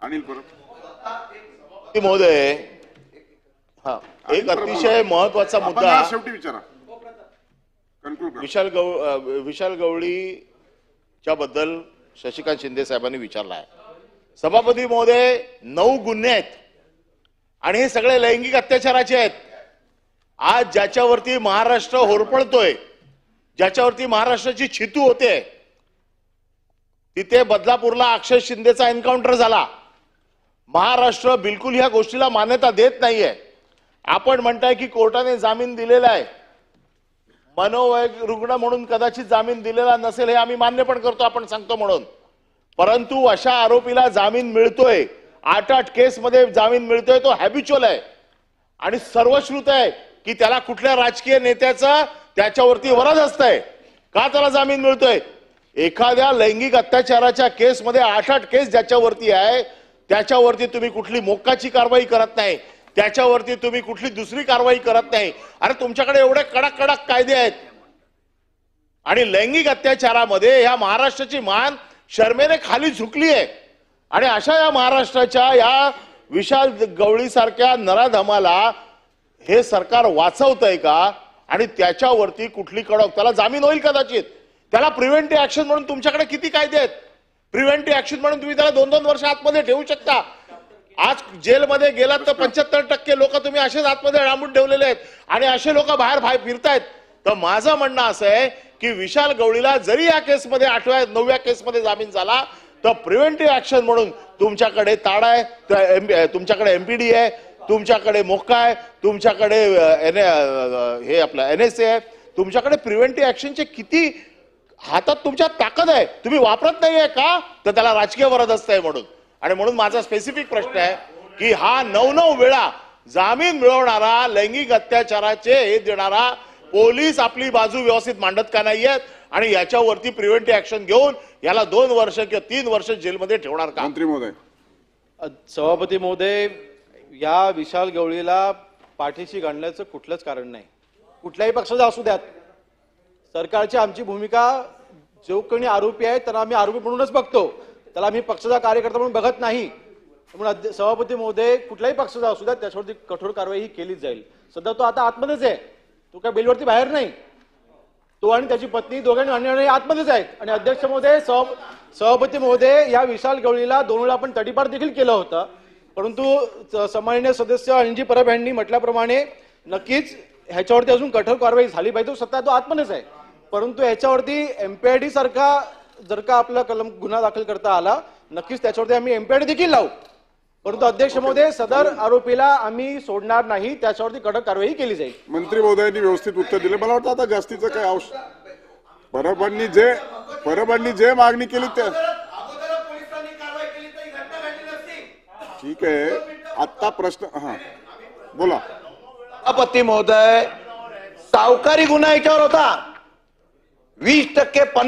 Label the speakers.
Speaker 1: अनिल परब
Speaker 2: महोदय, हा एक अतिशय महत्वाचा मुद्दा
Speaker 1: शेवटी विचारा.
Speaker 2: विशाल गवळीच्या बद्दल शशिकांत शिंदे साहेबांनी विचारला आहे. सभापती महोदय, 9 गुन्हे आहेत आणि हे सगळे लैंगिक अत्याचाराचे आहेत. आज ज्याच्यावरती महाराष्ट्र होरपळतोय, ज्याच्यावरती महाराष्ट्राची छितू होते, तिथे बदलापूरला अक्षय शिंदेचा एन्काउंटर झाला. महाराष्ट्र बिलकुल ह्या गोष्टीला मान्यता देत नाहीये. आपण म्हणताय की कोर्टाने जामीन दिलेला आहे. मनोवैद्य रुग्ण म्हणून कदाचित जामीन दिलेला नसेल, हे आम्ही मान्य पण करतो, आपण सांगतो म्हणून. परंतु अशा आरोपीला जामीन मिळतोय, 8 केसमध्ये जामीन मिळतोय, तो हॅबिच्युअल आहे आणि सर्वश्रुत आहे की त्याला कुठल्या राजकीय नेत्याचा त्याच्यावरती वरद असतंय का त्याला जामीन मिळतोय. एखाद्या लैंगिक अत्याचाराच्या केसमध्ये 8 केस ज्याच्यावरती आहे त्याच्यावरती तुम्ही कुठली मोक्काची कारवाई करत नाही, त्याच्यावरती तुम्ही कुठली दुसरी कारवाई करत नाही. अरे तुमच्याकडे एवढे कडक कडक कायदे आहेत आणि लैंगिक अत्याचारामध्ये या महाराष्ट्राची मान शर्मेने खाली झुकली आहे. आणि अशा या महाराष्ट्राच्या या विशाल गवळी सारख्या नराधमाला हे सरकार वाचवतंय का? आणि त्याच्यावरती कुठली कडक त्याला जामीन होईल कदाचित. त्याला प्रिव्हेंटिव्ह ऍक्शन म्हणून तुमच्याकडे किती कायदे आहेत. प्रिव्हेंटिव्ह ऍक्शन म्हणून तुम्ही त्याला 2-2 वर्ष आतमध्ये ठेवू शकता. आज जेलमध्ये गेलात तर 75% लोक तुम्ही असेच आतमध्ये डांबून ठेवलेले आहेत आणि असे लोक बाहेर फिरतायत. तर माझं म्हणणं असं आहे की विशाल गवळीला जरी या केसमध्ये 8व्या-9व्या केसमध्ये जामीन झाला तर प्रिव्हेंटिव्ह ऍक्शन म्हणून तुमच्याकडे ताडा आहे, तुमच्याकडे एमपीडी आहे, तुमच्याकडे मोक्का आहे, तुमच्याकडे हे आपलं NSA आहे. तुमच्याकडे प्रिव्हेंटिव्ह ऍक्शनचे किती हातात तुमच्या ताकद आहे, तुम्ही वापरत नाहीये का? तर त्याला राजकीय वरद असतंय म्हणून. आणि म्हणून माझा स्पेसिफिक प्रश्न आहे की हा 9 वेळा जामीन मिळवणारा, लैंगिक अत्याचाराचे हे देणारा पोलीस आपली बाजू व्यवस्थित मांडत का नाहीयेत आणि याच्यावरती प्रिव्हेंटिव्ह ऍक्शन घेऊन याला 2 वर्ष किंवा 3 वर्ष जेलमध्ये ठेवणार का?
Speaker 1: मंत्री महोदय.
Speaker 3: सभापती महोदय, या विशाल गवळीला पाठीशी घालण्याचं कुठलंच कारण नाही. कुठल्याही पक्षाचा असू द्यात, सरकारची आमची भूमिका जो कोणी आरोपी आहे त्यांना आम्ही आरोपी म्हणूनच बघतो, त्याला आम्ही पक्षाचा कार्यकर्ता म्हणून बघत नाही. म्हणून सभापती महोदय, कुठल्याही पक्षाचा असू द्या त्याच्यावरती कठोर कारवाई ही केलीच जाईल. सध्या तो आता आतमध्येच आहे, तो काय बेलवरती बाहेर नाही. तो आणि त्याची पत्नी दोघांनी आतमध्येच आहेत. आणि अध्यक्ष महोदय, सभापती महोदय, या विशाल गवळीला 2 वेळा आपण तडीपार देखील केलं होतं. परंतु सन्माननीय सदस्य अनिल परब यांनी म्हटल्याप्रमाणे नक्कीच ह्याच्यावरती अजून कठोर कारवाई झाली पाहिजे. तो सध्या तो आतमध्येच आहे. परंतु ह्याच्यावरती MPID सारखा जर का आपला कलम गुन्हा दाखल करता आला, नक्कीच त्याच्यावरती आम्ही MPID देखील लावू. परंतु अध्यक्ष महोदय, सदर आरोपीला आम्ही सोडणार नाही, त्याच्यावरती कडक कारवाई केली जाईल.
Speaker 1: मंत्री महोदयांनी व्यवस्थित उत्तर दिले. मला वाटतं आता जास्तीचं काय आवश्यक, परबांनी जे मागणी केली त्या ठीक आहे. आता प्रश्न बोला.
Speaker 4: सभापती महोदय, सावकारी गुन्हा याच्यावर होता 20% 50